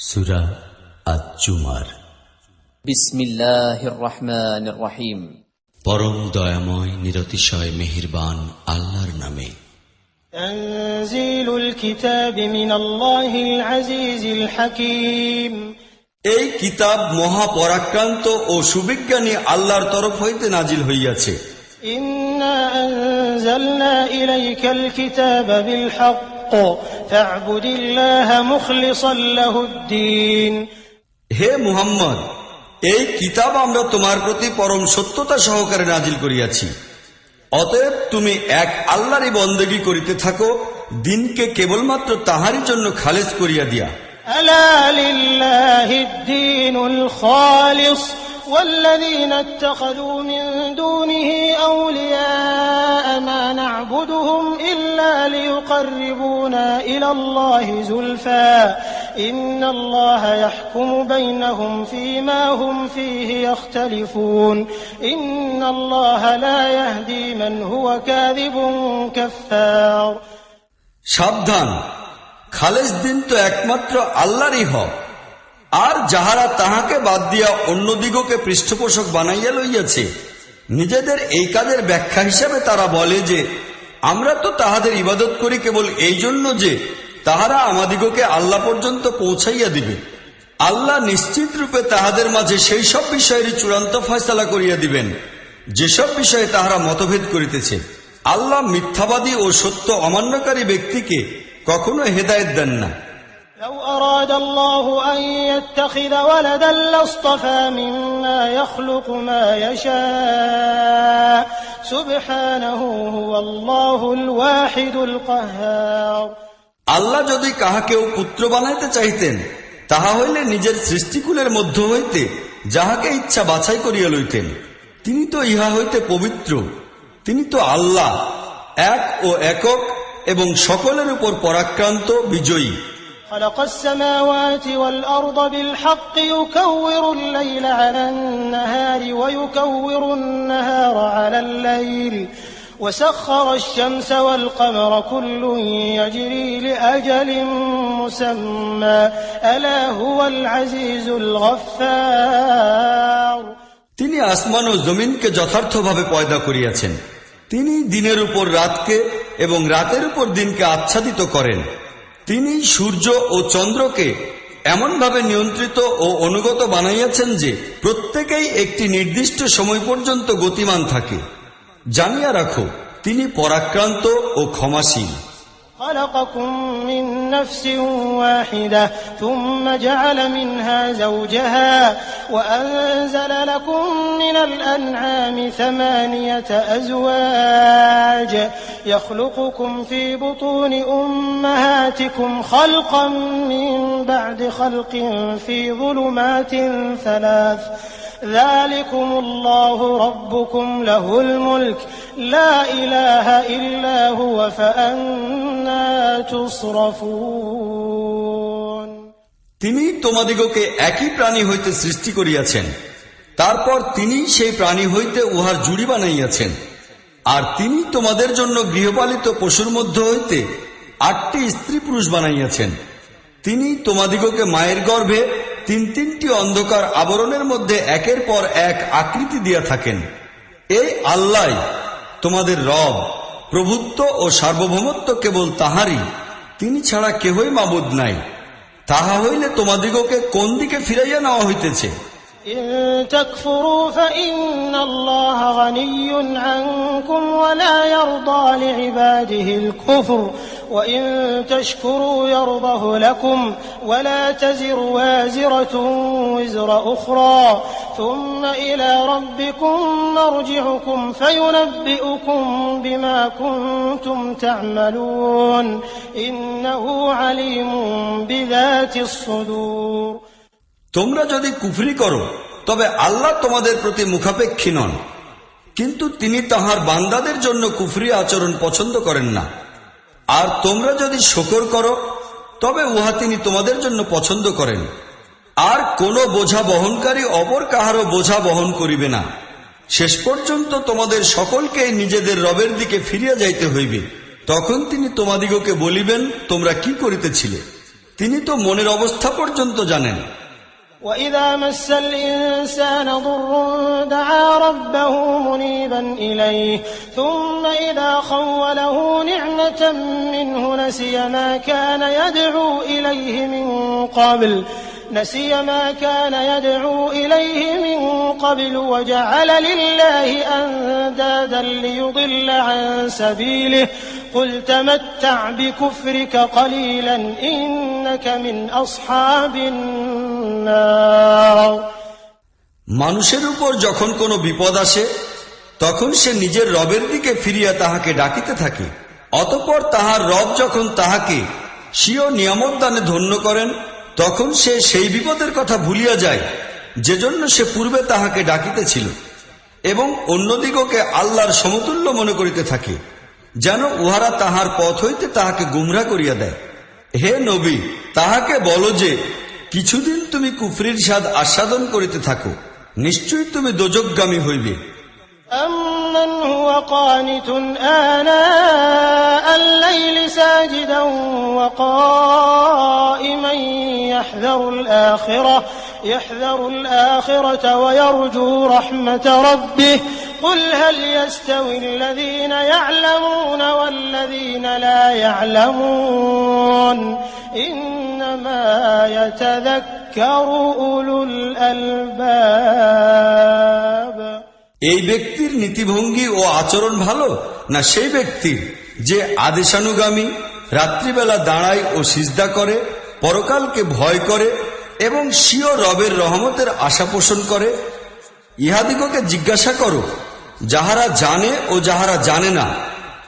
সূরা আজ-জুমার। বিসমিল্লাহির রহমানির রহিম। পরম দয়াময় নিরতিশয় মেহেরবান আল্লাহর নামে। তানজিলুল কিতাবি মিনাল্লাহিল আজিজিল হাকীম। এই কিতাব মহাপরাক্রান্ত ও সুবিজ্ঞানী আল্লাহর তরফ হইতে নাজিল হইয়াছে। ইন্না আনজালনা ইলাইকাল কিতাবা বিল হক ফা'বুদিল্লাহা মুখলিসান লাহুদ-দীন। হে মুহাম্মদ, এই কিতাব আমরা তোমার প্রতি পরম সত্যতা সহকারে নাজিল করিয়াছি, অতএব তুমি এক আল্লাহরই বন্দেগী করিতে থাকো, দিনকে কেবলমাত্র তাহারই জন্য খালেজ করিয়া দিয়া। আলা লিল্লাহিদ-দীনুল খালিস ওয়াল্লাযীনা ইত্তাখাযু মিন দূনিহি আউলিয়া মা না'বুদুহুম ইল্লা লিয়ুকাররিবুনা ইলাল্লাহি যুলফা ইন্নাল্লাহা ইয়াহকুমু বাইনাহুম ফীমা হুম ফীহি ইখতালিফুন ইন্নাল্লাহা লা ইয়াহদী মান হুয়া কাযিবুন কাফফার। সাবধান, খালেজ দিন তো একমাত্র আল্লাহরই হক, আর যাহারা তাহাকে বাদ দিয়া অন্যদিগকে পৃষ্ঠপোষক বানাইয়া লইয়াছে, নিজেদের এই কাজের ব্যাখ্যা হিসাবে তারা বলে যে আমরা তো তাহাদের ইবাদত করি কেবল এই জন্য যে তাহারা আমাদিগকে আল্লাহ পর্যন্ত পৌঁছাইয়া দিবে। আল্লাহ নিশ্চিত রূপে তাহাদের মাঝে সেই সব বিষয়েরই চূড়ান্ত ফয়সালা করিয়া দিবেন যেসব বিষয়ে তাহারা মতভেদ করিতেছে। আল্লাহ মিথ্যাবাদী ও সত্য অমান্যকারী ব্যক্তিকে কখনো হেদায়েত দেন না। لو أراد الله أن يتخذ ولدا لاصطفى مما يخلق ما يشاء سبحانه هو الله الواحد القهار। আল্লাহ যদি কাহাকেও পুত্র বানাইতে চাইতেন, তাহা হইলে নিজের সৃষ্টিকুলের মধ্য হইতে যাহাকে ইচ্ছা বাছাই করিয়া লইতেন। তিনি তো ইহা হইতে পবিত্র। তিনি তো আল্লাহ, এক ও একক এবং সকলের উপর পরাক্রান্ত, বিজয়ী। خلق السماوات والأرض بالحق يكور الليل على النهار ويكور النهار على الليل وسخر الشمس والقمر كل يجري لأجل مسمى ألا هو العزيز الغفار। তিনি আসমান ও জমিনকে যথার্থভাবে পয়দা করিয়াছেন। তিনি দিনের উপর রাতকে এবং রাতের উপর দিনকে আচ্ছাদিত করেন। তিনি সূর্য ও চন্দ্রকে এমনভাবে নিয়ন্ত্রিত ও অনুগত বানাইয়াছেন যে প্রত্যেকেই একটি নির্দিষ্ট সময় পর্যন্ত গতিমান থাকে। জানিয়া রাখো, তিনি পরাক্রান্ত ও ক্ষমাশীল। خلقكم من نفس واحدة ثم جعل منها زوجها وأنزل لكم من الأنعام 8 أزواج يخلقكم في بطون أمهاتكم خلقا من بعد خلق في ظلمات 3 ذلكم الله ربكم له الملك لا إله إلا هو فأنا تصرفون। তিনি তোমাদিগকে একই প্রাণী হইতে সৃষ্টি করিয়াছেন, তারপর তিনি সেই প্রাণী হইতে উহার জুড়ি বানাইয়াছেন। আর তিনি তোমাদের জন্য গৃহপালিত পশুর মধ্য হইতে 8টি স্ত্রী পুরুষ বানাইয়াছেন। তিনি তোমাদিগকে মায়ের গর্ভে 3টি অন্ধকার আবরণের মধ্যে একের পর এক আকৃতি দিয়া থাকেন। এই আল্লাহ তোমাদের রব, প্রভুত্ব ও সার্বভৌমত্ব কেবল তাহারই, তিনি ছাড়া কেহই মাবুদ নাই। তাহা হইলে তোমাদিগকে কোন দিকে ফিরাইয়া নেওয়া হইতেছে? إن تكفروا فإن الله غني عنكم ولا يرضى لعباده الكفر وإن تشكروا يرضه لكم ولا تزر وازرة وزر أخرى ثم إلى ربكم مرجعكم فينبئكم بما كنتم تعملون إنه عليم بذات الصدور। তোমরা যদি কুফরি করো তবে আল্লাহ তোমাদের প্রতি মুখাপেক্ষী নন, কিন্তু তিনি তাহার বান্দাদের জন্য কুফরি আচরণ পছন্দ করেন না। আর তোমরা যদি শুকর করো তবে উহা তিনি তোমাদের জন্য পছন্দ করেন। আর কোন বোঝা বহনকারী অপর কাহারও বোঝা বহন করিবে না। শেষ পর্যন্ত তোমাদের সকলকে নিজেদের রবের দিকে ফিরিয়া যাইতে হইবে। তখন তিনি তোমাদিগকে বলিবেন তোমরা কি করিতেছিলে। তিনি তো মনের অবস্থা পর্যন্ত জানেন। وإذا مس الإنسان ضر دعا ربه منيبا إليه ثم إذا خوله نعمة منه نسي ما كان يدعو إليه من قبل وجعل لله أندادا ليضل عن سبيله قل تمتع بكفرك قليلا إنك من أصحاب النار। মানুষের উপর যখন কোনো বিপদ আসে তখন সে নিজের রবের দিকে ফিরিয়া তাহাকে ডাকিতে থাকে। অতঃপর তাহার রব যখন তাহাকে স্বীয় নিয়ামত দানে ধন্য করেন তখন সে সেই বিপদের কথা ভুলিয়া যায় যেজন্য সে পূর্বে তাহাকে ডাকিতেছিল, এবং অন্যদিগকে আল্লাহর সমতুল্য মনে করিতে থাকে, যেন উহারা তাহার পথ হইতে তাহাকে গুমরাহ করিয়া দেয়। হে নবী, তাহাকে বলো যে কিছুদিন তুমি কুফরির স্বাদ আস্বাদন করিতে থাকো, নিশ্চয়ই তুমি দোজখগামী হইবে। أَمَّنْ هُوَ قَانِتٌ آنَاءَ اللَّيْلِ سَاجِدًا وَقَائِمًا يَحْذَرُ الْآخِرَةَ وَيَرْجُو رَحْمَةَ رَبِّهِ قُلْ هَلْ يَسْتَوِي الَّذِينَ يَعْلَمُونَ وَالَّذِينَ لَا يَعْلَمُونَ إِنَّمَا يَتَذَكَّرُ أُولُو الْأَلْبَابِ। এই ব্যক্তির নীতিভঙ্গি ও আচরণ ভালো না সেই ব্যক্তির যে আদেশানুগামী, রাত্রিবেলা দাঁড়ায় ও সিজদা করে, পরকালকে ভয় করে এবং স্বীয় রবের রহমতের আশা পোষণ করে? ইহাদিগকে জিজ্ঞাসা করো, যাহারা জানে ও যাহারা জানে না,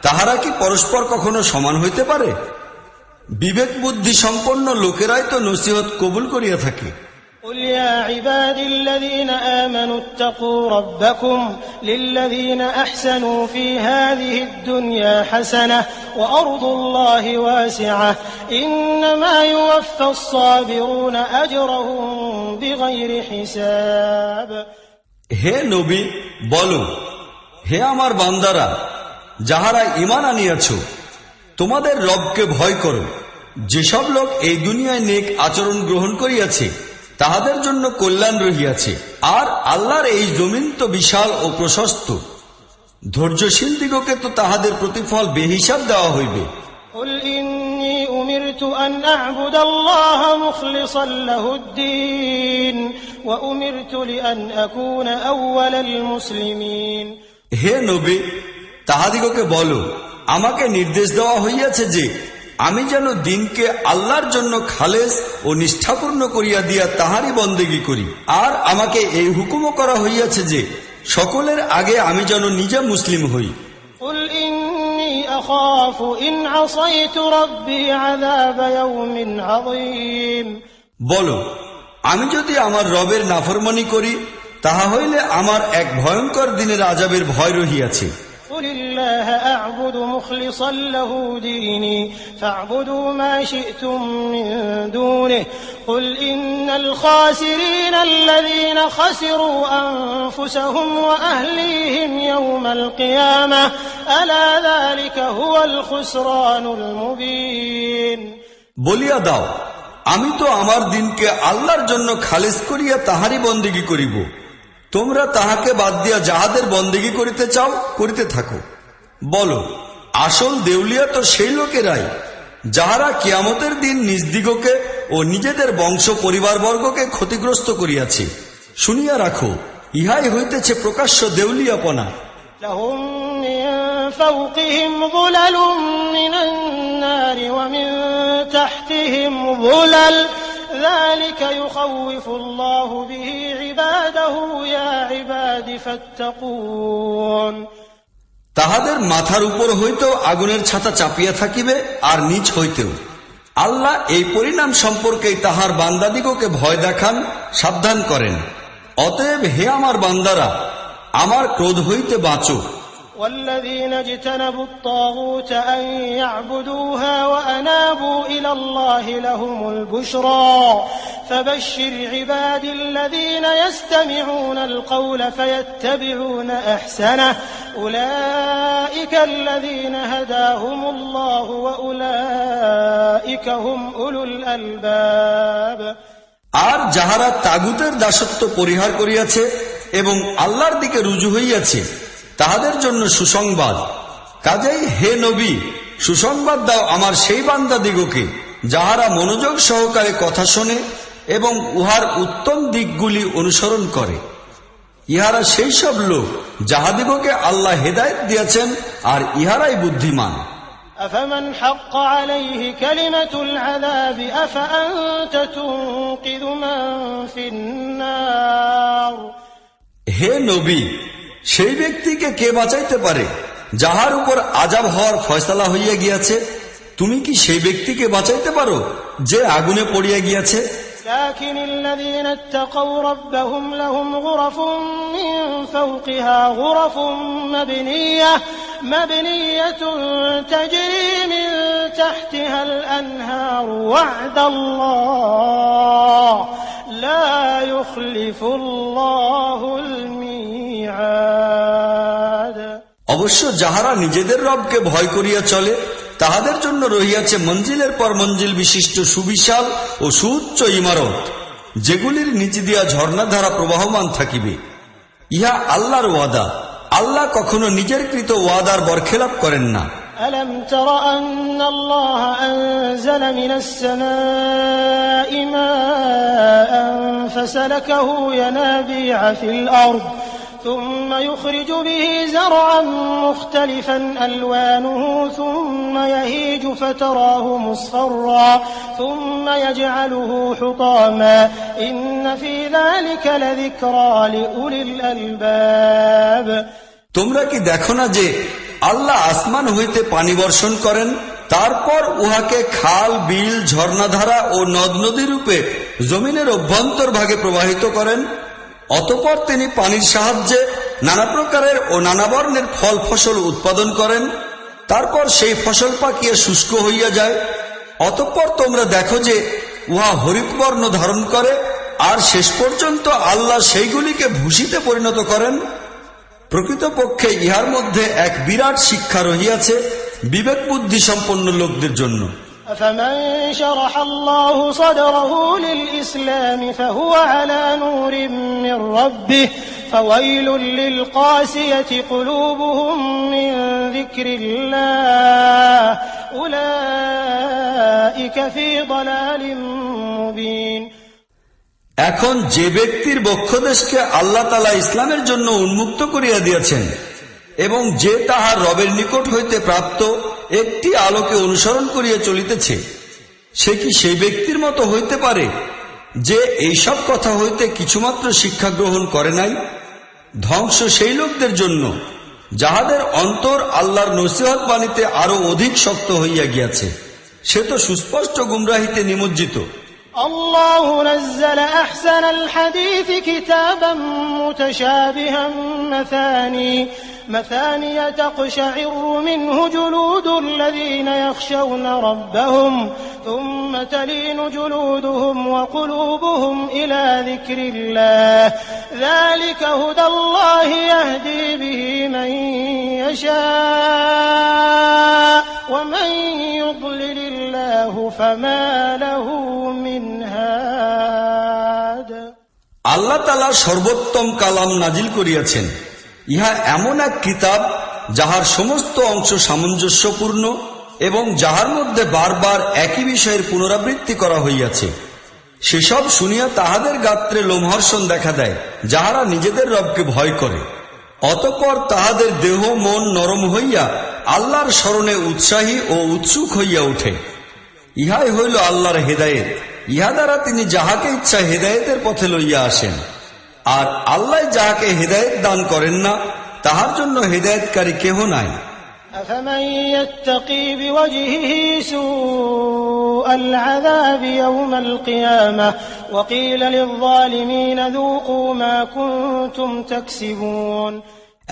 তাহারা কি পরস্পর কখনো সমান হইতে পারে? বিবেক বুদ্ধি সম্পন্ন লোকেরাই তো নসিহত কবুল করিয়া থাকে। قل يا عبادي الذين آمنوا اتقوا ربكم للذين أحسنوا في هذه الدنيا حسنة وأرض الله واسعة إنما يوفى الصابرون أجرهم بغير حساب। হে নবী, বলো, হে আমার বান্দারা যাহারা ঈমান আনিয়াছ, তোমাদের রবকে ভয় করো। যেসব লোক এই দুনিয়ায় নেক আচরণ গ্রহণ করিয়াছে তাহাদের জন্য কল্যাণ রহিয়াছে, আর আল্লাহর এই জমিন তো বিশাল ও প্রশস্ত। ধৈর্যশীল দিগকে তো তাহাদের প্রতিফল বেহিসাব দেওয়া হইবে। قل إني أمرت أن أعبد الله مخلصا له الدين وأمرت لأن أكون أول المسلمين। হে নবী, তাহাদিগকে বলো, আমাকে নির্দেশ দেওয়া হইয়াছে যে আমি যেন দিনকে আল্লাহর জন্য খালেস ও নিষ্ঠাপূর্ণ করিয়া দিয়া তাহারই বন্দেগী করি, আর আমাকে এই হুকুমও করা হইয়াছে যে সকলের আগে আমি যেন নিজে মুসলিম হই। قل إني أخاف إن عصيت ربي عذاب يوم عظيم। বলো, আমি যদি আমার রবের নাফরমানি করি তাহা হইলে আমার এক ভয়ঙ্কর দিনের আযাবের ভয় রহিয়াছে। قل الله أعبد مخلصا له ديني فاعبدوا ما شئتم من دونه قل إن الخاسرين الذين خسروا أنفسهم وأهليهم يوم القيامة ألا ذلك هو الخسران المبين। বলিয়া দাও, আমি তো আমার দিনকে আল্লাহর জন্য খালেস করিয়া তাহারই বন্দেগী করিব। তোমরা তাহাকে বাদ দিয়া যাহাদের বন্দেগী করিতে চাও করিতে থাকো। বলো, আসল দেউলিয়া তো সেই লোকেরাই যাহারা কিয়ামতের দিন নিজদিগকে ও নিজেদের বংশ পরিবারবর্গকে ক্ষতিগ্রস্ত করিয়াছে। শুনিয়া রাখো, ইহাই হইতেছে প্রকাশ্য দেউলিয়াপনা। لهم من فوقهم ظلل من النار ومن تحتهم ظلل ذلك يخوف الله به عباده يا عباد فاتقون। তাহাদের মাথার উপর হইতেও আগুনের ছাতা চাপিয়া থাকিবে, আর নিচ হইতেও। আল্লাহ এই পরিণাম সম্পর্কেই তাহার বান্দাদিগকে ভয় দেখান, সাবধান করেন। অতএব হে আমার বান্দারা, আমার ক্রোধ হইতে বাঁচো। والذين اجتنبوا الطاغوت أن يعبدوها وأنابوا إلى الله لهم البشرى فبشر عبادي الذين يستمعون القول فيتبعون أحسنه أولئك الذين هداهم الله وأولئك هم أولو الألباب আর যাহারা তাগুতের দাসত্ব পরিহার করিয়াছে এবং আল্লাহর দিকে রুজু হইয়াছে তাহাদের জন্য সুসংবাদ। কাজেই হে নবী, সুসংবাদ দাও আমার সেই বান্দাদিগকে যাহারা মনোযোগ সহকারে কথা শোনে এবং উহার উত্তম দিকগুলি অনুসরণ করে। ইহারা সেই সব লোক যাহাদিগকে আল্লাহ হেদায়েত দিয়েছেন, আর ইহারাই বুদ্ধিমান। أفمن حق عليه كلمة العذاب أفأنت تنقذ من في النار হে নবী, সেই ব্যক্তিকে কে বাঁচাইতে পারে যাহার উপর আযাব হওয়ার ফয়সালা হইয়া গিয়াছে? তুমি কি সেই ব্যক্তিকে বাঁচাইতে পারো যে আগুনে পড়িয়া গিয়াছে? لكن الذين اتقوا ربهم لهم غرف من فوقها غرف مبنية تجري من تحتها الأنهار وعد الله لا يخلف الله الميعاد অবশ্য যাহারা নিজেদের রবকে ভয় করিয়া চলে তাহাদের জন্য রহিয়াছে মঞ্জিলের পর মঞ্জিল বিশিষ্ট সুবিশাল ও সুউচ্চ ইমারত, যেগুলির নিচে দিয়া ঝর্ণাধারা প্রবাহমান থাকিবে। ইহা আল্লাহর ওয়াদা। আল্লাহ কখনো নিজের কৃত ওয়াদার বরখেলাপ করেন না। ألم تر أن الله أنزل من السماء ماء فسلكه ينابيع في الأرض ثم يخرج به زرعا مختلفا ألوانه ثم يهيج فتراه مصفرا ثم يجعله حطاما إن في ذلك لذكرى لأولي الألباب তোমরা কি দেখো না যে আল্লাহ আসমান হইতে পানি বর্ষণ করেন, তারপর উহাকে খাল, বিল, ঝর্ণাধারা ও নদ নদী রূপে জমিনের অভ্যন্তর ভাগে প্রবাহিত করেন। অতঃপর তিনি পানির সাহায্যে নানা প্রকারের ও নানা বর্ণের ফল ফসল উৎপাদন করেন। তারপর সেই ফসল পাকিয়ে শুষ্ক হইয়া যায়। অতঃপর তোমরা দেখো যে উহা হরিত বর্ণ ধারণ করে, আর শেষ পর্যন্ত আল্লাহ সেইগুলিকে ভূষিতে পরিণত করেন। প্রকৃতপক্ষে ইহার মধ্যে এক বিরাট শিক্ষা রহিয়াছে বিবেক বুদ্ধি সম্পন্ন লোকদের জন্য। أفمن شرح الله صدره للإسلام فهو على نور من ربه فويل للقاسية قلوبهم من ذكر الله أولئك في ضلال مبين এখন যে ব্যক্তির বক্ষদেশকে আল্লাহ তাআলা ইসলামের জন্য উন্মুক্ত করিয়া দিয়েছেন এবং যে তাহার রবের নিকট হইতে প্রাপ্ত একটি আলোকে অনুসরণ করিয়া চলিতেছে, সে কি সেই ব্যক্তির মতো হইতে পারে যে এইসব কথা হইতে কিছুমাত্র শিক্ষা গ্রহণ করে নাই? ধ্বংস সেই লোকদের জন্য যাহাদের অন্তর আল্লাহর নসিহত বাণীতে আরো অধিক শক্ত হইয়া গিয়াছে। সে তো সুস্পষ্ট গুমরাহিতে নিমজ্জিত। الله نزل أحسن الحديث كتابا متشابها مثانية تقشعر منه جلود الذين يخشون ربهم ثم تلين جلودهم وقلوبهم إلى ذكر الله ذلك هدى الله يهدي به من يشاء ومن يضلل الله فما له من هاد আল্লাহ তাআলা সর্বোত্তম কালাম নাজিল করিয়াছেন। ইহা এমন এক কিতাব যাহার সমস্ত অংশ সামঞ্জস্যপূর্ণ এবং যাহার মধ্যে বারবার একই বিষয়ের পুনরাবৃত্তি করা হইয়াছে। সেসব শুনিয়া তাহাদের গাত্রে লোমহর্ষণ দেখা দেয় যাহারা নিজেদের রবকে ভয় করে। অতঃপর তাহাদের দেহ মন নরম হইয়া আল্লাহর স্মরণে উৎসাহী ও উৎসুক হইয়া ওঠে। ইহাই হইল আল্লাহর হেদায়েত। ইহা দ্বারা তিনি যাহাকে ইচ্ছা হেদায়েতের পথে লইয়া আসেন, আর আল্লাহ যাহাকে হেদায়েত দান করেন না তাহার জন্য হেদায়েতকারী কেহ নাই। أفمن يتقي بوجهه سوء العذاب يوم القيامة وقيل للظالمين ذوقوا ما كنتم تكسبون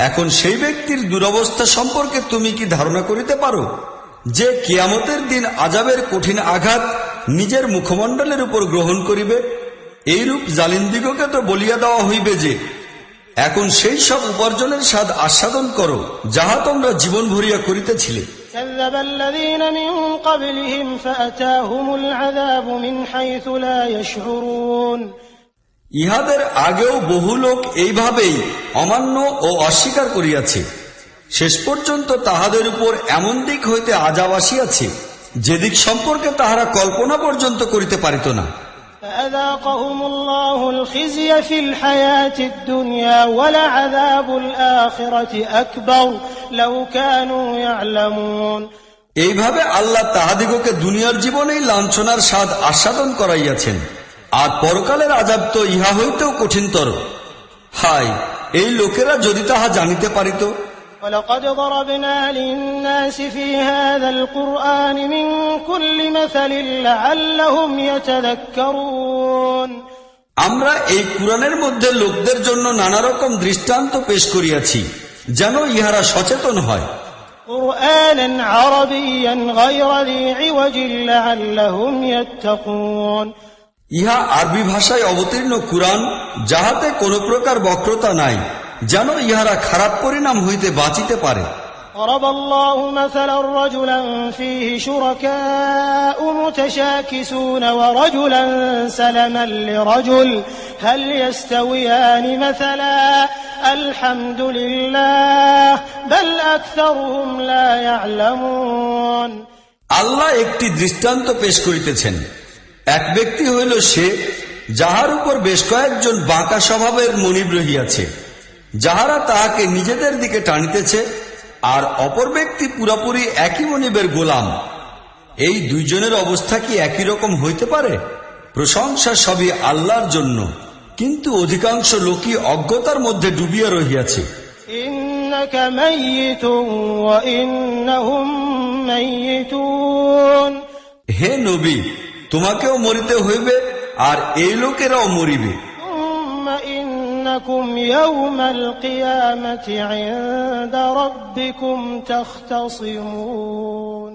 এখন সেই ব্যক্তির দুরবস্থা সম্পর্কে তুমি কি ধারণা করিতে পারো যে কিয়ামতের দিন আযাবের কঠিন আঘাত নিজের মুখমণ্ডলের উপর গ্রহণ করিবে? এইরূপ জালিমদিগকে তো বলিয়া দেওয়া হইবে যে এখন সেই সব উপার্জনের স্বাদ আস্বাদন করো যাহা তোমরা জীবন ভরিয়া করিতেছিলে। كذب الذين من قبلهم فأتاهم العذاب من حيث لا يشعرون ইহাদের আগেও বহু লোক এইভাবেই অমান্য ও অস্বীকার করিয়াছে, শেষ পর্যন্ত তাহাদের উপর এমন দিক হইতে আযাব আসিয়াছে যেদিক সম্পর্কে তাহারা কল্পনা পর্যন্ত করিতে পারিত না। فأذاقهم الله الخزي في الحياة الدنيا ولعذاب الآخرة أكبر لو كانوا يعلمون এইভাবে আল্লাহ তাহাদিগকে দুনিয়ার জীবনেই লাঞ্ছনার স্বাদ আস্বাদন করাইয়াছেন, আর পরকালের আযাব তো ইহা হইতেও কঠিনতর। হায়, এই লোকেরা যদি তাহা জানিতে পারিত। ولقد ضربنا للناس في هذا القرآن من كل مثل لعلهم يتذكرون আমরা এই কুরআনের মধ্যে লোকদের জন্য নানা রকম দৃষ্টান্ত পেশ করিয়াছি যেন ইহারা সচেতন হয়। قرآنا عربيا غير ذي عوج لعلهم يتقون ইহা আরবি ভাষায় অবতীর্ণ কুরআন, যাহাতে কোনো প্রকার বক্রতা নাই, যেন ইহারা খারাপ পরিণাম হইতে বাঁচিতে পারে। ضرب الله مثلا رجلا فيه شركاء متشاكسون ورجلا سلما لرجل هل يستويان مثلا الحمد لله بل أكثرهم لا يعلمون আল্লাহ একটি দৃষ্টান্ত পেশ করিতেছেন। এক ব্যক্তি হইল সে যাহার উপর বেশ কয়েকজন বাঁকা স্বভাবের মনিব রহিয়াছে, যাহারা তাহাকে নিজেদের দিকে টানিতেছে, আর অপর ব্যক্তি পুরাপুরি একই মনিবের গোলাম। এই দুইজনের অবস্থা কি একই রকম হইতে পারে? প্রশংসা সবই আল্লাহর জন্য, কিন্তু অধিকাংশ লোকই অজ্ঞতার মধ্যে ডুবিয়া রহিয়াছে। إنك ميت وإنهم ميتون হে নবী, তোমাকেও মরিতে হইবে আর এই লোকেরাও মরিবে। ثم إنكم يوم القيامة عند ربكم تختصمون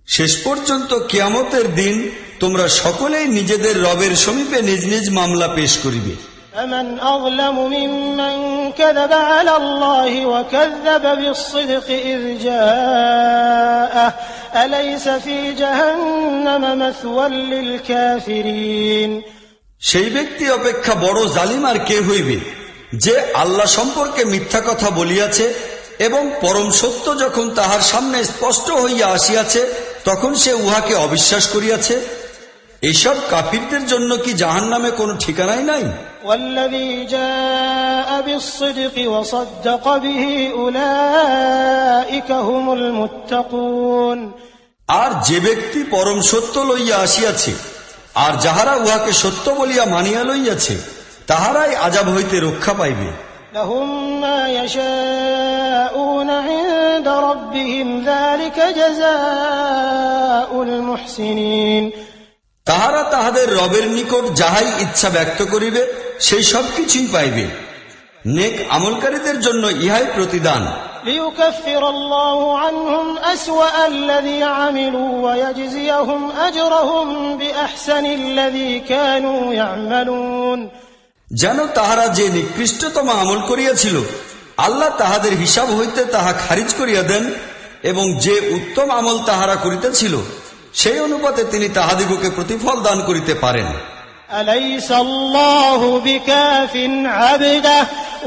শেষ পর্যন্ত কিয়ামতের দিন তোমরা সকলেই নিজেদের রবের সমীপে নিজ নিজ মামলা পেশ করিবে। فمن أظلم ممن كذب على الله وكذب بالصدق إذ جاءه أليس في جهنم مثوى للكافرين সেই ব্যক্তি অপেক্ষা বড় জালিম আর কে হইবে, যে আল্লাহ সম্পর্কে মিথ্যা কথা বলিয়াছে এবং পরম সত্য যখন তাহার সামনে স্পষ্ট হইয়া আসিয়াছে তখন সে উহাকে অবিশ্বাস করিয়াছে। এইসব কাফিরদের জন্য কি জাহান্নামে কোনো ঠিকানাই নাই? والذي جاء بالصدق وصدق به أولئك هم المتقون আর যে ব্যক্তি পরম সত্য লইয়া আসিয়াছে আর যাহারা উহাকে সত্য বলিয়া মানিয়া লইয়াছে তাহারাই আযাব হইতে রক্ষা পাইবে। لهم ما يشاءون عند ربهم ذلك جزاء المحسنين তাহারা তাহাদের রবের নিকট যাহাই ইচ্ছা ব্যক্ত করিবে সেই সব কিছুই পাইবে। নেক আমলকারীদের জন্য ইহাই প্রতিদান। ليكفر الله عنهم أسوأ الذي عملوا ويجزيهم أجرهم بأحسن الذي كانوا يعملون যেন তাহারা যে নিকৃষ্টতম আমল করিয়াছিল আল্লাহ তাহাদের হিসাব হইতে তাহা খারিজ করিয়া দেন, এবং যে উত্তম আমল তাহারা করিতেছিল সেই অনুপাতে তিনি তাহাদিগকে প্রতিফল দান করিতে পারেন। أليس الله بكاف عبده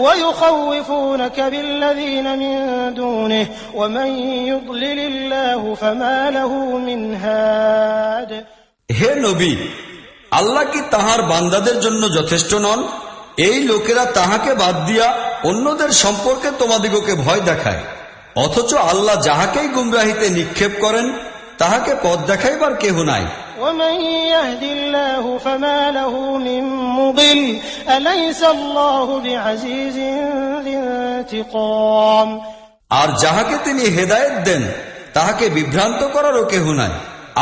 ويخوفونك بالذين من دونه ومن يضلل الله فما له من هاد হে নবী, আল্লাহ কি তাহার বান্দাদের জন্য যথেষ্ট নন? এই লোকেরা তাহাকে বাদ দিয়া অন্যদের সম্পর্কে তোমাদিগকে ভয় দেখায়, অথচ আল্লাহ যাহাকেই গুমরাহিতে নিক্ষেপ করেন তাহাকে পথ দেখাইবার কেহ নাই। ومن يهد الله فما له من مضل أليس الله بعزيز ذي انتقام আর যাহাকে তিনি হেদায়েত দেন তাহাকে বিভ্রান্ত করারও কেহ নাই।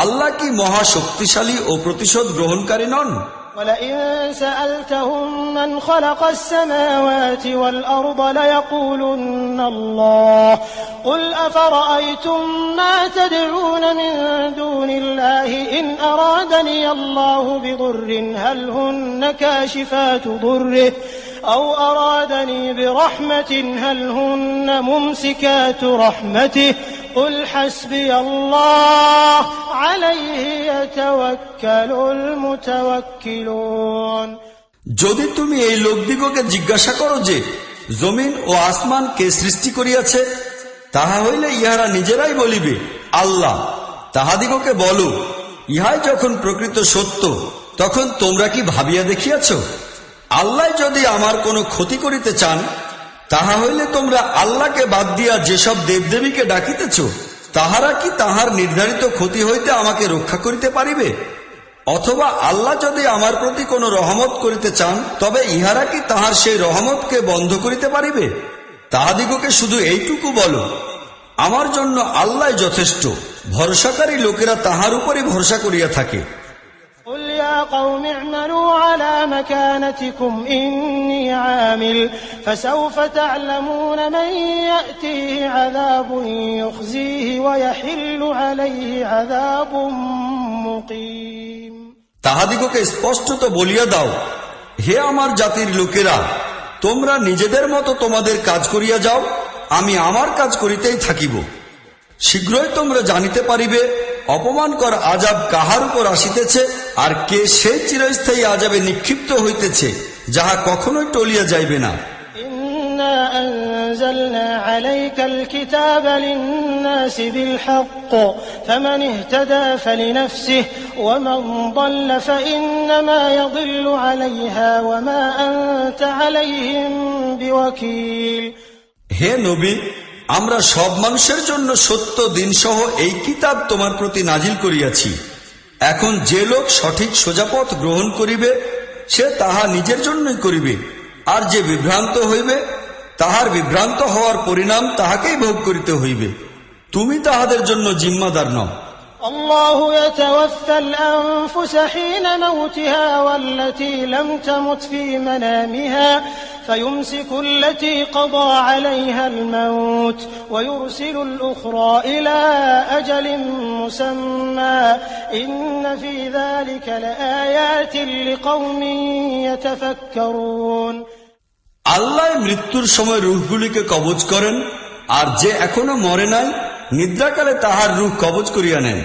আল্লাহ কি মহা শক্তিশালী ও প্রতিশোধ গ্রহণকারী নন? ولئن سألتهم من خلق السماوات والأرض ليقولن الله قل أفرأيتم ما تدعون من دون الله إن أرادني الله بضر هل هن كاشفات ضره أو أرادني برحمة هل هن ممسكات رحمته قل حسبي الله عليه يتوكل المتوكلون যদি তুমি এই লোকদিগকে জিজ্ঞাসা করো যে জমিন ও আসমান কে সৃষ্টি করিয়াছে, তাহা হইলে ইহারা নিজেরাই বলিবে আল্লাহ। তাহাদিগকে বলো, ইহাই যখন প্রকৃত সত্য তখন তোমরা কি ভাবিয়া দেখিয়াছ? আল্লাহ যদি আমার কোনো ক্ষতি করিতে চান, তাহা হইলে তোমরা আল্লাহকে বাদ দিয়া যেসব দেবদেবীকে ডাকিতেছ, তাহারা কি তাহার নির্ধারিত ক্ষতি হইতে আমাকে রক্ষা করিতে পারিবে? অথবা আল্লাহ যদি আমার প্রতি কোনো রহমত করিতে চান, তবে ইহারা কি তাহার সেই রহমতকে বন্ধ করিতে পারিবে? তাহাদিগকে শুধু এইটুকু বলো, আমার জন্য আল্লাহ যথেষ্ট। ভরসাকারী লোকেরা তাহার উপরই ভরসা করিয়া থাকে। قل يا قوم اعملوا على مكانتكم إني عامل فسوف تعلمون من يأتيه عذاب يخزيه ويحل عليه عذاب مقيم। তাহাদিগকে স্পষ্টত বলিয়া দাও, হে আমার জাতির লোকেরা, তোমরা নিজেদের মতো তোমাদের কাজ করিয়া যাও, আমি আমার কাজ করিতেই থাকিব। শীঘ্রই তোমরা জানিতে পারিবে অপমানকর আযাব কাহার উপর আসিতেছে, আর কে সেই চিরস্থায়ী আযাবে নিক্ষিপ্ত হইতেছে, যাহা কখনোই টলিয়া যাইবে না। إنا أنزلنا عليك الكتاب للناس بالحق فمن اهتدى فلنفسه ومن ضل فإنما يضل عليها وما أنت عليهم بوكيل। হে নবী, আমরা সব মানুষের জন্য সত্য দিন সহ এই কিতাব তোমার প্রতি নাজিল করিয়াছি। এখন যে লোক সঠিক সোজাপথ গ্রহণ করিবে, সে তাহা নিজের জন্যই করিবে, আর যে বিভ্রান্ত হইবে, তাহার বিভ্রান্ত হওয়ার পরিণাম তাহাকেই ভোগ করিতে হইবে। তুমি তাহাদের জন্য জিম্মাদার নও। الله يتوفى الأنفس حين موتها والتي لم تمت في منامها فيمسك التي قضى عليها الموت ويرسل الأخرى إلى أجل مسمى إن في ذلك لآيات لقوم يتفكرون। আল্লাহ মৃত্যুর সময় রূহগুলিকে কবজ করেন, আর যে এখনো মরে নাই নিদ্রাকালে তাহার রূহ কবজ করিয়া নেন।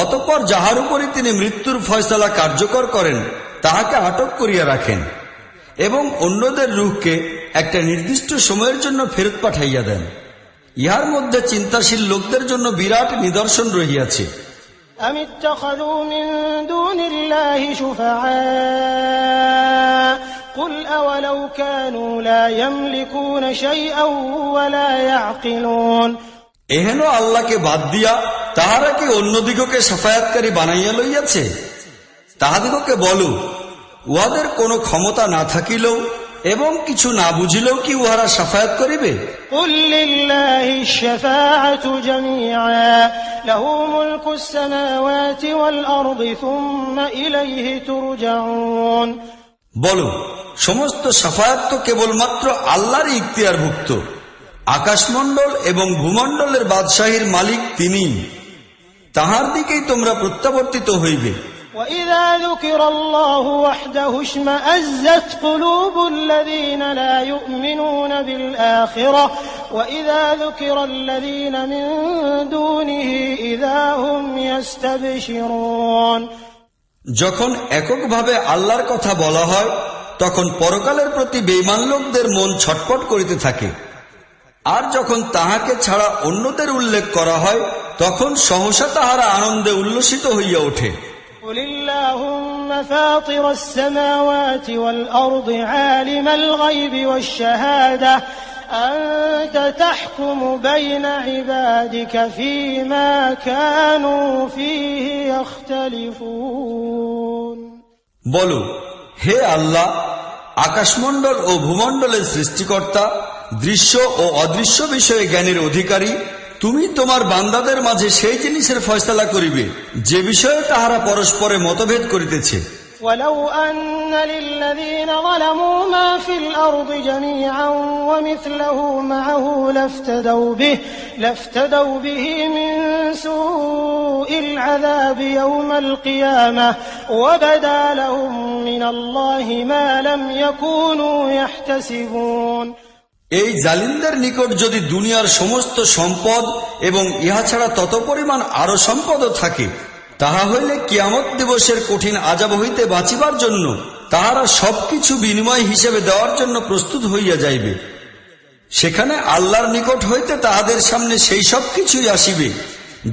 অতঃপর যাহার উপরই তিনি মৃত্যুর ফয়সালা কার্যকর করেন, তাহাকে আটক করিয়া রাখেন এবং অন্যদের রূহকে একটা নির্দিষ্ট সময়ের জন্য ফেরত পাঠাইয়া দেন। ইহার মধ্যে চিন্তাশীল লোকদের জন্য বিরাট নিদর্শন রহিয়াছে। أم اتخذوا من دون الله شفعاء قل أولو كانوا لا يملكون شيئا ولا يعقلون। এহেন আল্লাহকে বাদ দিয়া তাহারা কি অন্যদিগকে শাফায়াতকারী বানাইয়া লইয়াছে? তাহাদিগকে বলো, উহাদের কোনো ক্ষমতা না থাকিলেও এবং কিছু না বুঝিলেও কি উহারা শাফায়াত করিবে? قل لله الشفاعة جميعا له ملك السماوات والأرض ثم إليه ترجعون। বলো, সমস্ত শাফায়াত তো কেবলমাত্র আল্লাহরই ইখতিয়ারভুক্ত। আকাশমণ্ডল এবং ভূমণ্ডলের বাদশাহীর মালিক তিনি, তাহার দিকেই তোমরা প্রত্যাবর্তিত হইবে। وإذا ذكر الله وحده اشمأزت قلوب الذين لا يؤمنون بالآخرة وإذا ذكر الذين من دونه إذا هم يستبشرون। যখন এককভাবে আল্লাহর কথা বলা হয়, তখন পরকালের প্রতি বেঈমান লোকদের মন ছটফট করিতে থাকে, আর যখন তাহাকে ছাড়া অন্যদের উল্লেখ করা হয়, তখন সহসা তাহারা আনন্দে উল্লসিত হইয়া ওঠে। قل اللهم فاطر السماوات والأرض عالم الغيب والشهادة أنت تحكم بين عبادك فيما كانوا فيه يختلفون। বলো, হে আল্লাহ, আকাশমণ্ডল ও ভূমণ্ডলের সৃষ্টিকর্তা, দৃশ্য ও অদৃশ্য বিষয়ে জ্ঞানের অধিকারী, তুমি তোমার বান্দাদের মাঝে সেই জিনিসের ফয়সালা করিবে যে বিষয়ে তাহারা পরস্পরে মতভেদ করিতেছে। ولو أن للذين ظلموا ما في الأرض جميعا ومثله معه لافتدوا به من سوء العذاب يوم القيامة وبدا لهم من الله ما لم يكونوا يحتسبون। এই জালিমদের নিকট যদি দুনিয়ার সমস্ত সম্পদ এবং ইহা ছাড়া তত পরিমাণ আরো সম্পদও থাকে, তাহা হইলে কিয়ামত দিবসের কঠিন আযাব হইতে বাঁচিবার জন্য তাহারা সবকিছু বিনিময় হিসেবে দেওয়ার জন্য প্রস্তুত হইয়া যাইবে। সেখানে আল্লাহর নিকট হইতে তাহাদের সামনে সেই সব কিছুই আসিবে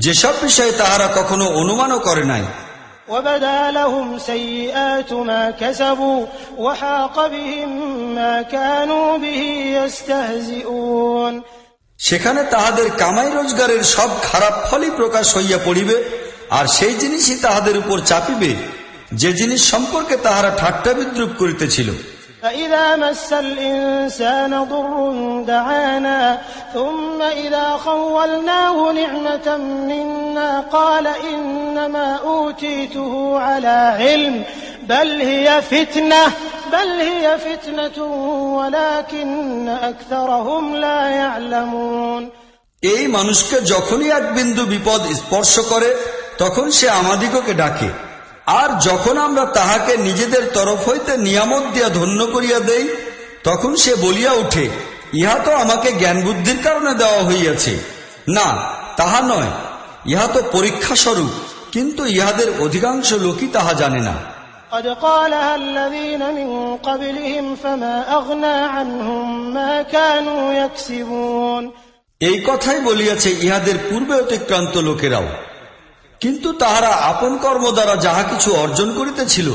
যেসব বিষয়ে তাহারা কখনো অনুমানও করে নাই। وبدا لهم سيئات ما كسبوا وحاق بهم ما كانوا به يستهزئون। সেখানে তাহাদের কামাই রোজগারের সব খারাপ ফলই প্রকাশ হইয়া পড়িবে, আর সেই জিনিসই তাহাদের উপর চাপিবে যে জিনিস সম্পর্কে তাহারা ঠাট্টা বিদ্রুপ করিতেছিল। فإذا مس الإنسان ضر دعانا ثم إذا خولناه نعمة منا قال إنما أوتيته على علم بل هي فتنة ولكن أكثرهم لا يعلمون। এই মানুষকে যখনই এক বিন্দু বিপদ স্পর্শ করে তখন সে আমাদিগকে ডাকে, আর যখন আমরা তাহাকে নিজেদের তরফ হইতে নিয়ামত দিয়া ধন্য করিয়া দেই তখন সে বলিয়া ওঠে, ইহা তো আমাকে জ্ঞান বুদ্ধির কারণে দেওয়া হইয়াছে। না, তাহা নয়, ইহা তো পরীক্ষা স্বরূপ, কিন্তু ইহাদের অধিকাংশ লোকই তাহা জানে না। قد قالها الذين من قبلهم فما أغنى عنهم ما كانوا يكسبون। এই কথাই বলিয়াছে ইহাদের পূর্বে অতিক্রান্ত লোকেরাও, কিন্তু তাহারা আপন কর্ম দ্বারা যাহা কিছু অর্জন করিতেছিল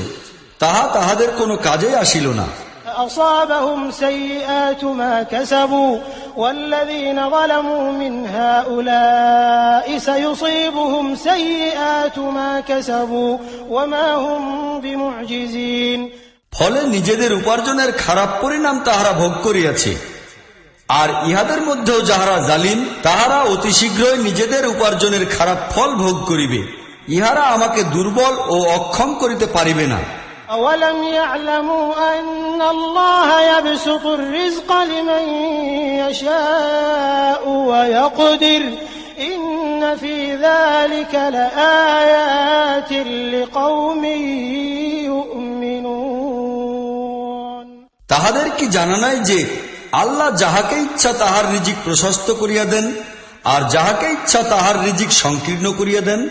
তাহা তাহাদের কোনো কাজে আসিল না। فأصابهم سيئات ما كسبوا والذين ظلموا من هؤلاء سيصيبهم سيئات ما كسبوا وما هم بمعجزين। ফলে নিজেদের উপার্জনের খারাপ পরিণাম তাহারা ভোগ করিয়াছে, আর ইহাদের মধ্যেও যাহারা জালিম তাহারা অতি শীঘ্রই নিজেদের উপার্জনের খারাপ ফল ভোগ করিবে। ইহারা আমাকে দুর্বল ও অক্ষম করিতে পারিবে না। أولم يعلموا أن الله يبسط الرزق لمن يشاء ويقدر إن في ذلك لآيات لقوم يؤمنون। তাহাদের কি জানা নাই যে আল্লাহ যাহাকে ইচ্ছা তাহার রিজিক প্রশস্ত করিয়া দেন, আর যাহাকে ইচ্ছা তাহার রিজিক সংকীর্ণ করিয়া দেন?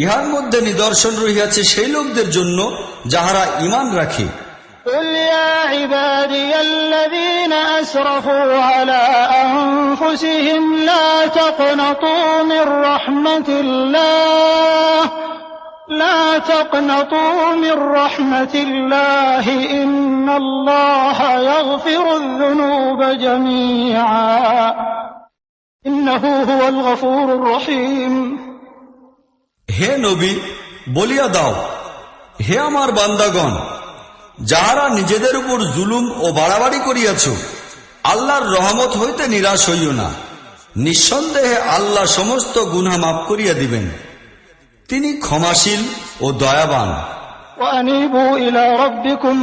ইহার মধ্যে নিদর্শন রহিয়াছে সেই লোকদের জন্য যাহারা ঈমান রাখে। قل يا عبادي الذين أسرفوا على أنفسهم لا تقنطوا من رحمة الله إن الله يغفر الذنوب جميعا إنه هو الغفور الرحيم। হে নবী, বলিয়া দাও, হে আমার বান্দাগণ, যাহারা নিজেদের উপর জুলুম ও বাড়াবাড়ি করিয়াছ, আল্লাহর রহমত হইতে নিরাশ হইও না। নিঃসন্দেহে আল্লাহ সমস্ত গুনাহ মাফ করিয়া দিবেন, তিনি ক্ষমাশীল ও দয়াবান। وأنيبوا إلى ربكم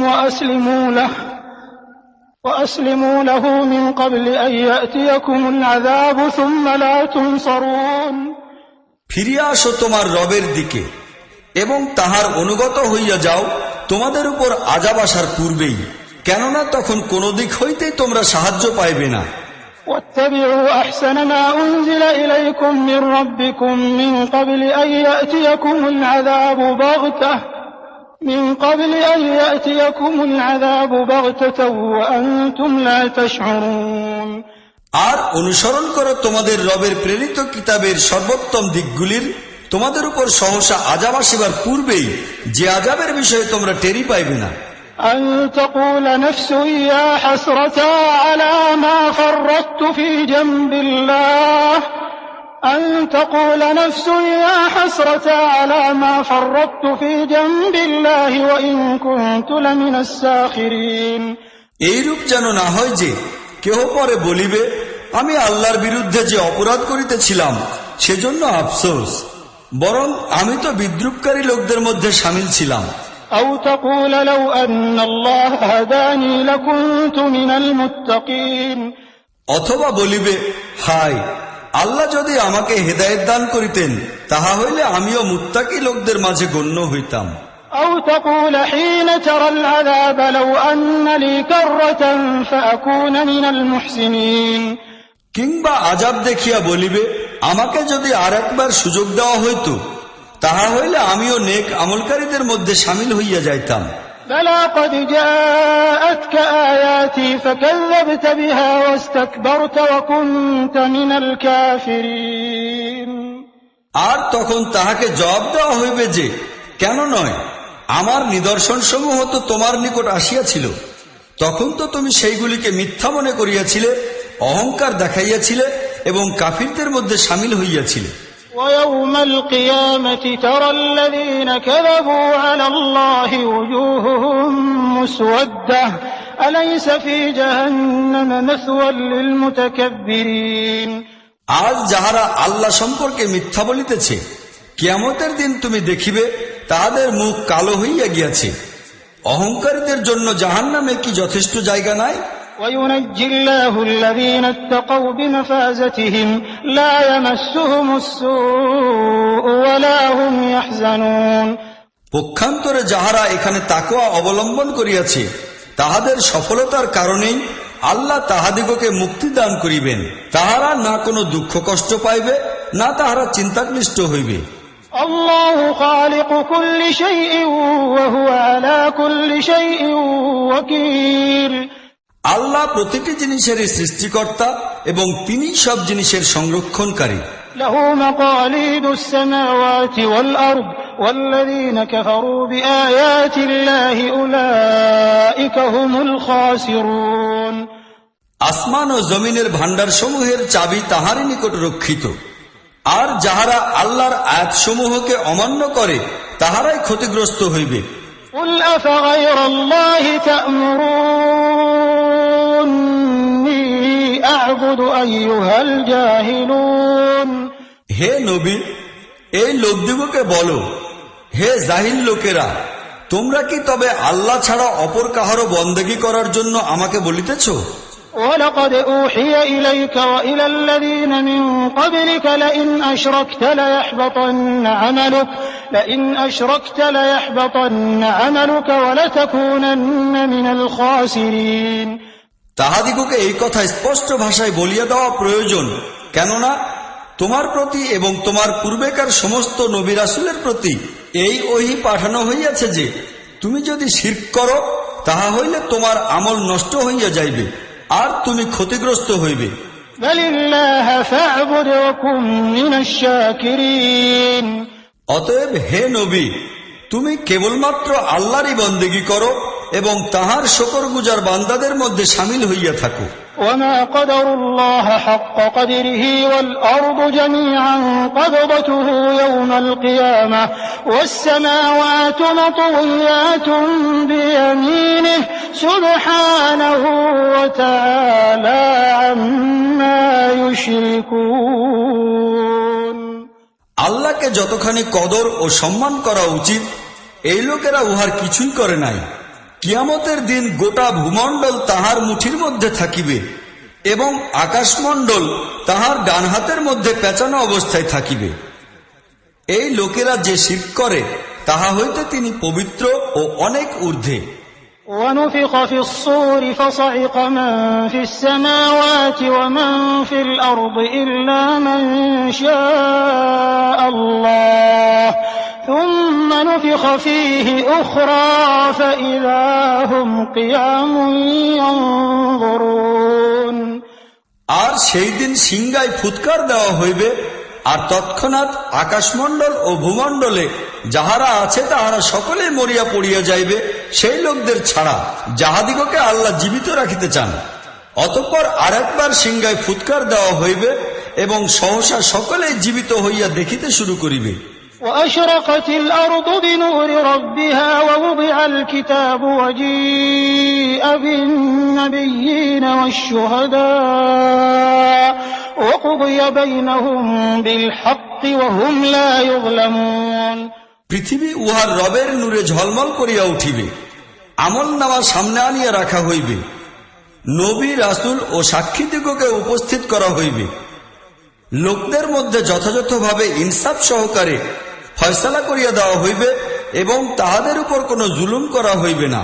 وأسلموا له من قبل أن يأتيكم العذاب ثم لا تنصرون। ফিরিয়া আসো তোমার রবের দিকে এবং তাহার অনুগত হইয়া যাও তোমাদের উপর আযাব আসার পূর্বেই, কেননা তখন কোন দিক হইতেই তোমরা সাহায্য পাইবে না। واتبعوا أحسن ما أنزل إليكم من ربكم من قبل أن يأتيكم العذاب بغتة وأنتم لا تشعرون। আর অনুসরণ করো তোমাদের রবের প্রেরিত কিতাবের সর্বোত্তম দিকগুলির, তোমাদের উপর সহসা আযাব আসিবার পূর্বেই, যে আযাবের বিষয়ে তোমরা টেরি পাইবে না। أن تقول نفس يا حسرة على ما فرطت في جنب الله وإن كنت لمن الساخرين। এইরূপ যেন না হয় যে কেহ পরে বলিবে, আমি আল্লাহর বিরুদ্ধে যে অপরাধ করিতেছিলাম সেজন্য আফসোস, বরং আমি তো বিদ্রুপকারী লোকদের মধ্যে সামিল ছিলাম। أو تقول لو أن الله هداني لكنت من المتقين অথবা বলিবে, হায়, আল্লাহ যদি আমাকে হেদায়েত দান করিতেন তাহা হইলে আমিও মুত্তাকি লোকদের মাঝে গণ্য হইতাম। أو تقول حين ترى العذاب لو أن لي كرة فأكون من المحسنين কিংবা আযাব দেখিয়া বলিবে, আমাকে যদি আরেকবার সুযোগ দেওয়া হইত তাহা হইলে আমিও নেক আমলকারীদের মধ্যে শামিল হইয়া যাইতাম। بلى قد جاءتك آياتي فكذبت بها واستكبرت وكنت من الكافرين আর তখন তাহাকে জবাব দেওয়া হইবে যে, কেন নয়, আমার নিদর্শন সমূহ তো তোমার নিকট আসিয়াছিল, তখন তো তুমি সেইগুলিকে মিথ্যা মনে করিয়াছিলে, অহংকার দেখাইয়াছিলে এবং কাফিরদের মধ্যে শামিল হইয়াছিলে। ويوم القيامة ترى الذين كذبوا على الله وجوههم مسودة أليس في جهنم مثوى للمتكبرين আজ যাহারা আল্লাহ সম্পর্কে মিথ্যা বলিতেছে, কিয়ামতের দিন তুমি দেখিবে তাহাদের মুখ কালো হইয়া গিয়াছে। অহংকারীদের জন্য জাহান্নামে কি যথেষ্ট জায়গা নাই? وينجي الله الذين اتقوا بمفازتهم لا يمسهم السوء ولا هم يحزنون পক্ষান্তরে যাহারা এখানে তাকওয়া অবলম্বন করিয়াছে তাহাদের সফলতার কারণেই আল্লাহ তাহাদিগকে মুক্তি দান করিবেন। তাহারা না কোনো দুঃখ কষ্ট পাইবে, না তাহারা চিন্তাক্লিষ্ট হইবে। الله خالق كل شيء وهو على كل شيء وكيل আল্লাহ প্রতিটি জিনিসেরই সৃষ্টিকর্তা এবং তিনি সব জিনিসের সংরক্ষণকারী। له مقاليد السماوات والأرض والذين كفروا بآيات الله أولئك هم الخاسرون আসমান ও জমিনের ভাণ্ডার সমূহের চাবি তাহারই নিকট রক্ষিত, আর যাহারা আল্লাহর আয়াতসমূহকে অমান্য করে তাহারাই ক্ষতিগ্রস্ত হইবে। قل أفغير الله تأمروني أعبد أيها الجاهلون হে নবী, এই লোকদিগকে বলো, হে জাহিল লোকেরা, তোমরা কি তবে আল্লাহ ছাড়া অপর কাহারও বন্দেগী করার জন্য আমাকে বলিতেছ? ولقد أوحي إليك وإلى الذين من قبلك لئن أشركت ليحبطن عملك ولتكونن من الخاسرين তাহাদিগকে এই কথা স্পষ্ট ভাষায় বলিয়া দেওয়া প্রয়োজন, কেননা তোমার প্রতি এবং তোমার পূর্বেকার সমস্ত নবী রাসূলের প্রতি এই ওহী পাঠানো হইয়াছে যে তুমি যদি শিরক করো তাহা হইলে তোমার আমল নষ্ট হইয়া যাইবে আর তুমি ক্ষতিগ্রস্ত হইবে। অতএব হে নবী, তুমি কেবলমাত্র আল্লাহরই বন্দেগী করো এবং তাহার শুকরগুজার বান্দাদের মধ্যে শামিল হইয়া থাকো। وما قدر الله حق قدره والأرض جميعا قبضته يوم القيامة والسماوات مطويات بيمينه سبحانه وتعالى عما يشركون আল্লাহকে যতখানি কদর ও সম্মান করা উচিত এই লোকেরা উহার কিছুই করে নাই। কিয়ামতের দিন গোটা ভূমণ্ডল তাহার মুঠির মধ্যে থাকিবে এবং আকাশমণ্ডল তাহার ডান হাতের মধ্যে পেঁচানো অবস্থায় থাকিবে। এই লোকেরা যে শিরক করে তাহা হইতে তিনি পবিত্র ও অনেক ঊর্ধ্বে। ونفخ في الصور فصعق من في السماوات ومن في الأرض إلا من شاء الله ثم نفخ فيه أخرى فإذا هم قيام ينظرون আর সেই দিন সিংগায় ফুৎকার দেওয়া হইবে, আর তৎক্ষণাৎ আকাশমণ্ডল ও ভূমণ্ডলে যাহারা আছে তাহারা সকলেই মরিয়া পড়িয়া যাইবে, সেই লোকদের ছাড়া যাহাদিগকে আল্লাহ জীবিত রাখিতে চান। অতঃপর আরেকবার সিংগায় ফুৎকার দেওয়া হইবে এবং সহসা সকলেই জীবিত হইয়া দেখিতে শুরু করিবে। وأشرقت الأرض بنور ربها ووضع الكتاب وجيء بالنبيين والشهداء وقضي بينهم بالحق وهم لا يظلمون পৃথিবী উহার রবের নূরে ঝলমল করিয়া উঠিবে। আমল নামা সামনে আনিয়া রাখা হইবে। নবী, রাসূল ও সাক্ষীদিগকে উপস্থিত করা হইবে। লোকদের মধ্যে যথাযথভাবে ইনসাফ সহকারে ফয়সালা করিয়া দেওয়া হইবে এবং তাহাদের উপর কোনো জুলুম করা হইবে না।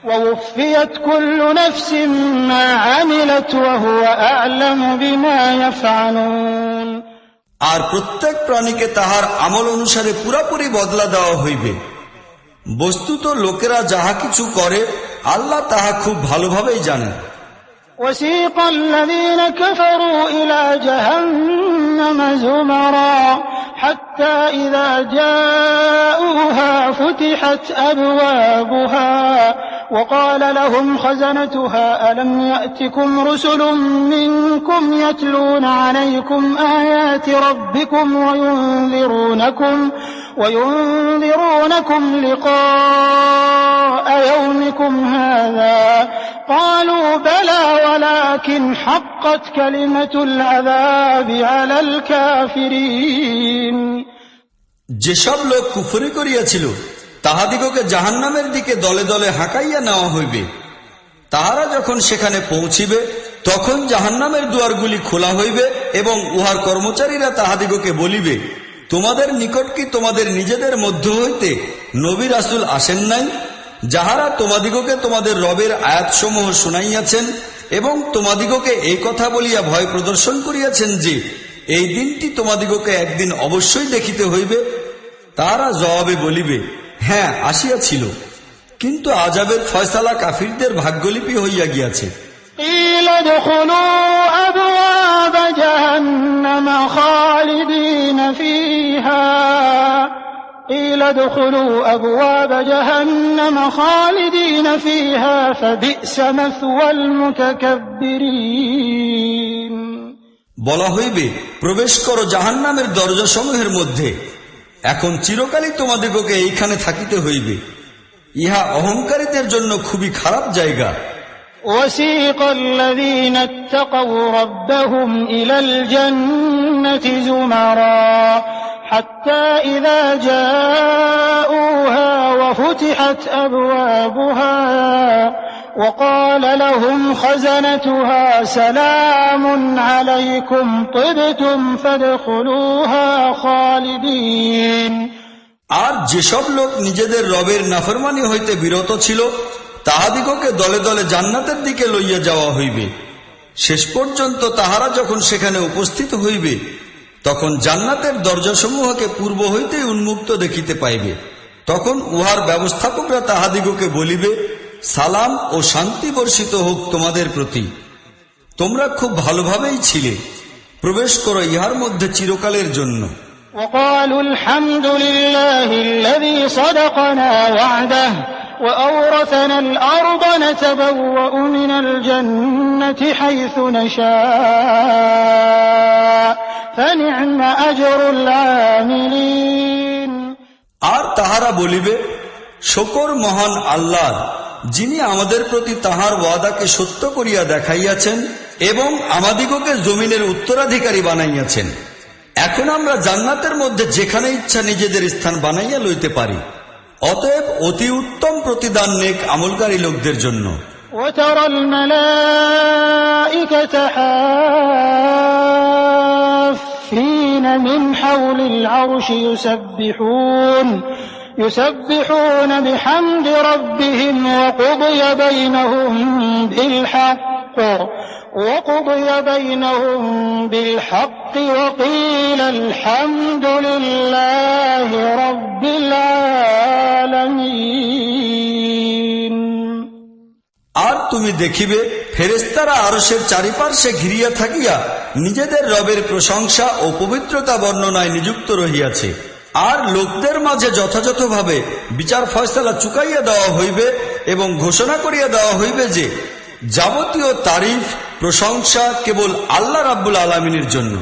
ووفيت كل نفس ما عملت وهو أعلم بما يفعلون। আর প্রত্যেক প্রাণীকে তাহার আমল অনুসারে পুরাপুরি বদলা দেওয়া হইবে। বস্তুত লোকেরা যাহা কিছু করে আল্লাহ তাহা খুব ভালোভাবেই জানেন। وسيق الذين كفروا إلى جهنم زمرا حتى إذا جاءوها فتحت أبوابها وقال لهم خزنتها ألم يأتكم رسل منكم يتلون عليكم آيات ربكم وينذرونكم لقاء يومكم هذا قالوا بلى ولكن حقت كلمة العذاب على الكافرين। যেসব লোক কুফরি করিয়াছিল তাহাদিগকে জাহান্নামের দিকে দলে দলে হাঁকাইয়া নেওয়া হইবে। তাহারা যখন সেখানে পৌঁছিবে তখন জাহান্নামের দুয়ারগুলি খোলা হইবে এবং উহার কর্মচারীরা তাহাদিগকে বলিবে, তোমাদের নিকট কি তোমাদের নিজেদের মধ্য হইতে নবী রাসূল আসেন নাই, যাহারা তোমাদিগকে তোমাদের রবের আয়াতসমূহ শুনাইয়াছেন এবং তোমাদিগকে এই কথা বলিয়া ভয় প্রদর্শন করিয়াছেন যে এই দিনটি তোমাদিগকে একদিন অবশ্যই দেখিতে হইবে। তাহারা জবাবে বলিবে, হ্যাঁ আসিয়াছিল, কিন্তু আযাবের ফয়সালা কাফিরদের ভাগ্যলিপি হইয়া গিয়াছে। قيل ادخلوا أبواب جهنم خالدين فيها قيل ادخلوا أبواب جهنم خالدين فيها فبئس مثوى المتكبرين। বলা হইবে, প্রবেশ করো জাহান্নামের দরজাসমূহের মধ্যে, এখন চিরকালই তোমাদিগকে এইখানে থাকিতে হইবে, ইহা অহংকারীদের জন্য খুবই খারাপ জায়গা। وسيق الذين اتقوا ربهم إلى الجنة زمرا حتى إذا جاءوها وفتحت أبوابها وقال لهم خزنتها سلام عليكم طبتم فادخلوها خالدين। আর যেসব লোক নিজেদের রবের নাফরমানি হইতে বিরত ছিল তাহাদিগকে দলে দলে জান্নাতের দিকে লইয়া যাওয়া হইবে। শেষ পর্যন্ত তাহারা যখন সেখানে উপস্থিত হইবে তখন জান্নাতের দরজাসমূহকে পূর্ব হইতেই উন্মুক্ত দেখিতে পাইবে। তখন উহার ব্যবস্থাপকরা তাহাদিগকে বলিবে, সালাম ও শান্তি বর্ষিত হোক তোমাদের প্রতি, তোমরা খুব ভালোভাবেই ছিলে, প্রবেশ করো ইহার মধ্যে চিরকালের জন্য। وقالوا الحمد لله الذي صدقنا وعده وأورثنا الأرض نتبوأ من الجنة حيث نشاء فنعم أجر العاملين। আর তাহারা বলিবে, শকর মহান আল্লাহর, যিনি আমাদের প্রতি তাহার ওয়াদাকে সত্য করিয়া দেখাইয়াছেন এবং আমাদিগকে জমিনের উত্তরাধিকারী বানাইয়াছেন। এখন আমরা জান্নাতের মধ্যে যেখানে ইচ্ছা নিজেদের স্থান বানাইয়া লইতে পারি। অতএব অতি উত্তম প্রতিদান নেক আমলকারী লোকদের জন্য। وترى الملائكة حافين من حول العرش يسبحون بحمد ربهم وقضي بينهم بالحق وقيل الحمد لله رب العالمين। আর তুমি দেখিবে ফেরেশতারা আরশের চারিপার্শ্বে ঘিরিয়া থাকিয়া নিজেদের রবের প্রশংসা ও পবিত্রতা বর্ণনায় নিযুক্ত রহিয়াছে। আর লোকদের মাঝে যথাযথভাবে বিচার ফয়সালা চুকাইয়া দেওয়া হইবে এবং ঘোষণা করিয়া দেওয়া হইবে যে যাবতীয় তারিফ প্রশংসা কেবল আল্লাহ রাব্বুল আলামিনের জন্য।